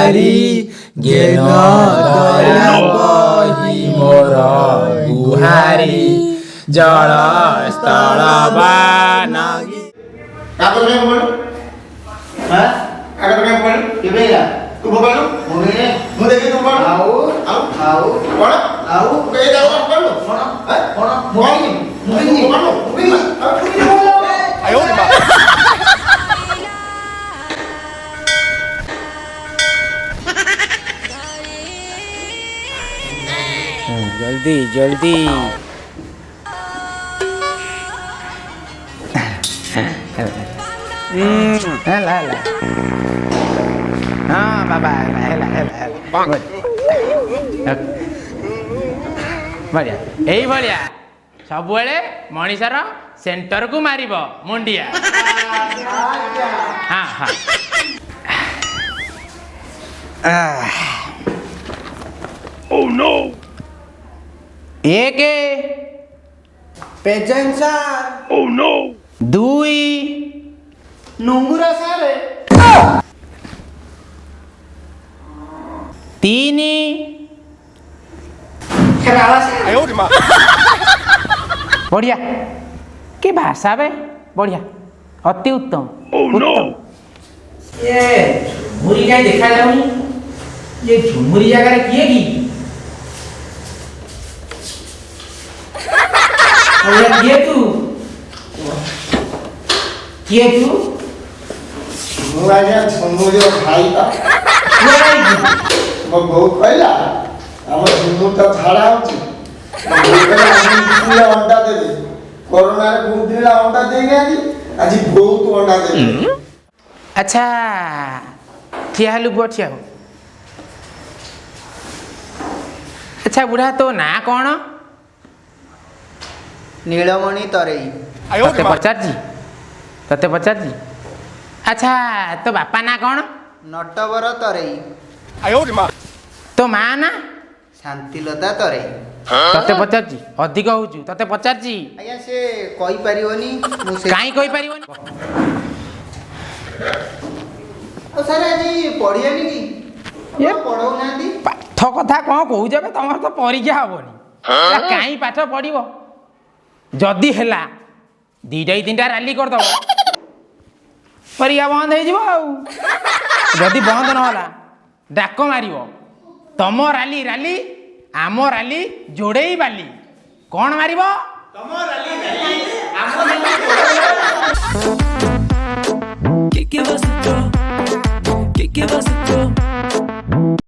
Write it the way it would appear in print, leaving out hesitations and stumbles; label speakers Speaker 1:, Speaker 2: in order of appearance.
Speaker 1: गुहारी गेल दया बही मोर गुहारी जल स्थल बानगी
Speaker 2: कागज में बोल हां कागज में बोल केबेला तू बोल मुझे मुझे देखि तू बोल आओ बोल आओ बे जाओ बोल बोल मुझे बोल आयो रे बा
Speaker 1: जल्दी जल्दी हेला हेला हाँ बाबा हेला हेला हेला बढ़िया यही भाया सब मनीषर सेंटर को मार मुंडिया हाँ हाँ
Speaker 3: Oh no!
Speaker 1: एक
Speaker 2: पेजेंट सर
Speaker 3: Oh no!
Speaker 1: दुई
Speaker 2: नुंगुरा सर
Speaker 1: तीन
Speaker 2: खेलावा सर
Speaker 3: आयो रे मां
Speaker 1: बढ़िया के भाषा बे बढ़िया अति उत्तम
Speaker 3: Oh no!
Speaker 1: ये झुमुरी कहीं देखा जाऊनी ये झुमुरी जगह किए की अरे किए तू
Speaker 2: ମୁଁ ଆଜ୍ଞା ଝୁମୁର ଭାଇଟା ମୋ ବୋଉ କହିଲା ଆମ ଝୁମୁର ତ ଝାଡ଼ା ହେଉଛି ଅଣ୍ଡା ଦେବି କରୋନାରେ ବହୁତ ଦିନ ଅଣ୍ଡା ଦେଇନାହାନ୍ତି ଆଜି ବହୁତ ଅଣ୍ଡା ଦେବି
Speaker 1: अच्छा ठिया हेलु बुआ ठिया हो अच्छा बुढ़ा तो ना कौन
Speaker 2: नीलमणि तरेई
Speaker 3: आयो
Speaker 1: तते
Speaker 3: रे मां
Speaker 1: पचार अच्छा तो बापा ना कौन
Speaker 2: नटवर तरेई
Speaker 3: आयो रे मां
Speaker 1: तो माँ ना
Speaker 2: ଶାନ୍ତିଲତା ତରେଇ
Speaker 1: तते पचार अधिक हो तते पचार
Speaker 2: ଆଜ୍ଞା ସେ କହିପାରିବନି ମୁଁ ସେ
Speaker 1: कहीं कोई पारिबनी
Speaker 2: ଓ ସାର୍ ଆଜି ପଢ଼ିବାନି କି
Speaker 1: ଏ
Speaker 2: ପଢ଼ଉନାହାନ୍ତି
Speaker 1: पाठ कथा कौन कहूछ तुम तो परीक्षा हेनी कहीं पाठ पढ़व जदि है दीटा तीनटा राली करदब परीक्षा बंद हो जदि बंद नहला डाक मार तम राली राली आम राली जोड़े बाली कौन मार
Speaker 4: Que você tô? Que você tô?